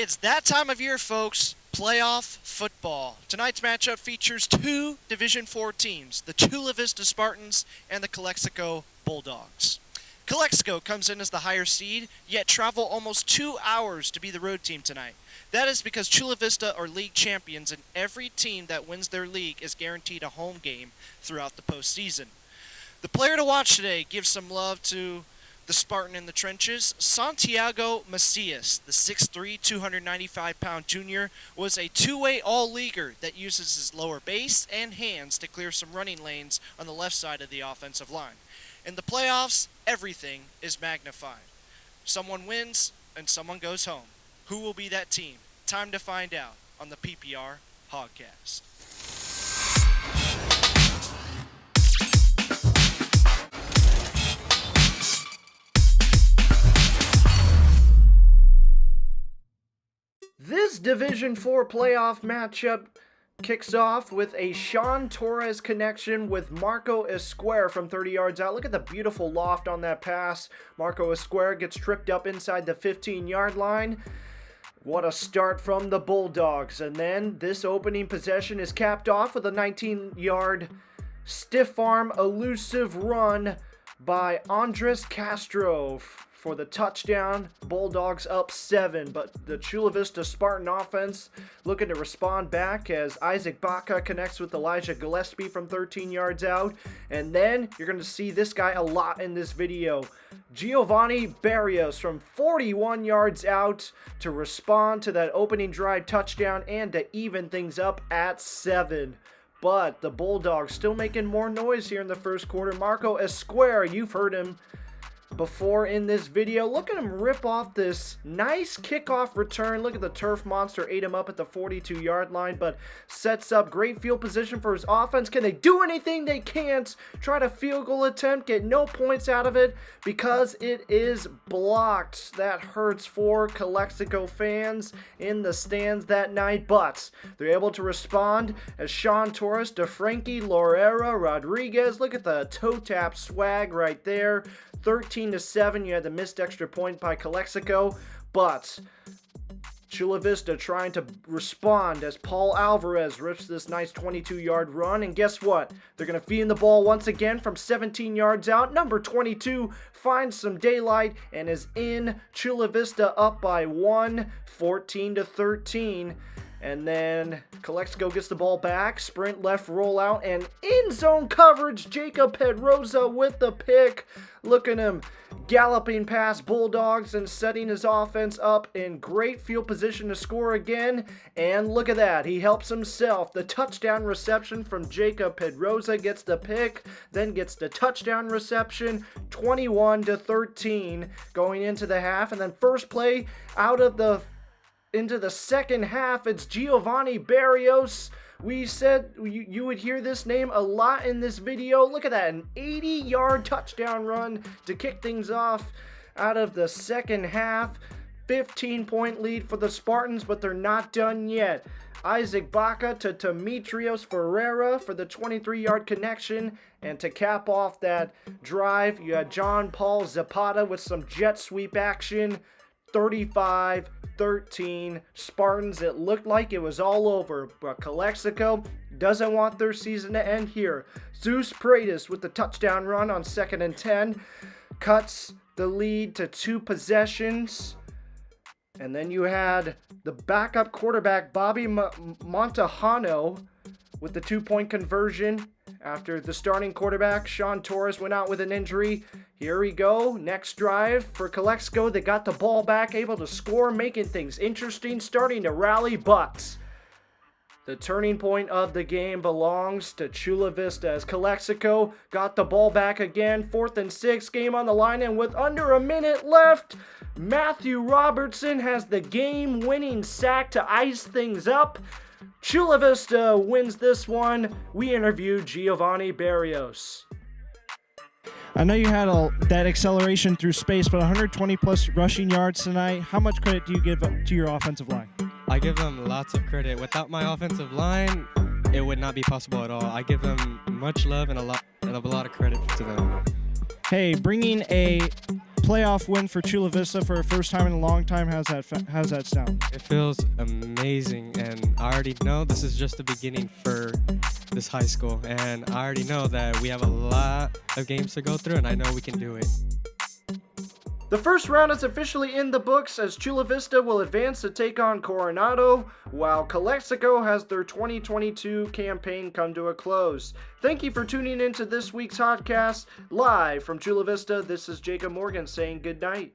It's that time of year, folks. Playoff football. Tonight's matchup features two Division IV teams, the Chula Vista Spartans and the Calexico Bulldogs. Calexico comes in as the higher seed, yet travel almost 2 hours to be the road team tonight. That is because Chula Vista are league champions, and every team that wins their league is guaranteed a home game throughout the postseason. The player to watch today gives some love to the Spartan in the trenches. Santiago Macias, the 6'3", 295-pound junior, was a two-way all-leaguer that uses his lower base and hands to clear some running lanes on the left side of the offensive line. In the playoffs, everything is magnified. Someone wins and someone goes home. Who will be that team? Time to find out on the PPR Hogcast. This Division IV playoff matchup kicks off with a Sean Torres connection with Marco Esquire from 30 yards out. Look at the beautiful loft on that pass. Marco Esquire gets tripped up inside the 15-yard line. What a start from the Bulldogs. And then this opening possession is capped off with a 19-yard stiff arm elusive run by Andres Castro for the touchdown. Bulldogs up 7, but the Chula Vista Spartan offense looking to respond back as Isaac Baca connects with Elijah Gillespie from 13 yards out. And then you're going to see this guy a lot in this video. Giovanni Barrios from 41 yards out to respond to that opening drive touchdown and to even things up at 7. But the Bulldogs still making more noise here in the first quarter. Marco Esquire, you've heard him before in this video. Look at him rip off this nice kickoff return. Look at the turf monster, ate him up at the 42-yard line, but sets up great field position for his offense. Can they do anything? They can't. Try to field goal attempt, get no points out of it because it is blocked. That hurts for Calexico fans in the stands that night, but they're able to respond as Sean Torres to Frankie Lorera Rodriguez. Look at the toe tap swag right there. 13-7, you had the missed extra point by Calexico, but Chula Vista trying to respond as Paul Alvarez rips this nice 22-yard run, and guess what? They're going to feed in the ball once again from 17 yards out. Number 22 finds some daylight and is in. Chula Vista up by 1, 14-13. And then Calexico gets the ball back, sprint left rollout, and in zone coverage, Jacob Pedroza with the pick. Look at him galloping past Bulldogs and setting his offense up in great field position to score again. And look at that, he helps himself. The touchdown reception from Jacob Pedroza gets the pick, then gets the touchdown reception, 21-13 going into the half. And then first play out of the into the second half, it's Giovanni Barrios. We said you would hear this name a lot in this video. Look at that, an 80-yard touchdown run to kick things off out of the second half. 15-point lead for the Spartans, but they're not done yet. Isaac Baca to Demetrios Ferreira for the 23-yard connection. And to cap off that drive, you had John Paul Zapata with some jet sweep action. 35-13 Spartans. It looked like it was all over, but Calexico doesn't want their season to end here. Zeus Paredes with the touchdown run on 2nd and 10 cuts the lead to 2 possessions. And then you had the backup quarterback Bobby Montejano with the 2-point conversion after the starting quarterback Sean Torres went out with an injury. Here we go, next drive for Calexico. They got the ball back, able to score, making things interesting, starting to rally, but the turning point of the game belongs to Chula Vista as Calexico got the ball back again. 4th and 6, game on the line, and with under a minute left, Matthew Robertson has the game-winning sack to ice things up. Chula Vista wins this one. We interviewed Giovanni Barrios. I know you had that acceleration through space, but 120-plus rushing yards tonight. How much credit do you give to your offensive line? I give them lots of credit. Without my offensive line, it would not be possible at all. I give them much love and a lot of credit to them. Hey, bringing a playoff win for Chula Vista for a first time in a long time. How's that sound? It feels amazing, and I already know this is just the beginning for this high school, and I already know that we have a lot of games to go through, and I know we can do it. The first round is officially in the books as Chula Vista will advance to take on Coronado, while Calexico has their 2022 campaign come to a close. Thank you for tuning in to this week's Hogcast. Live from Chula Vista, this is Jacob Morgan saying good night.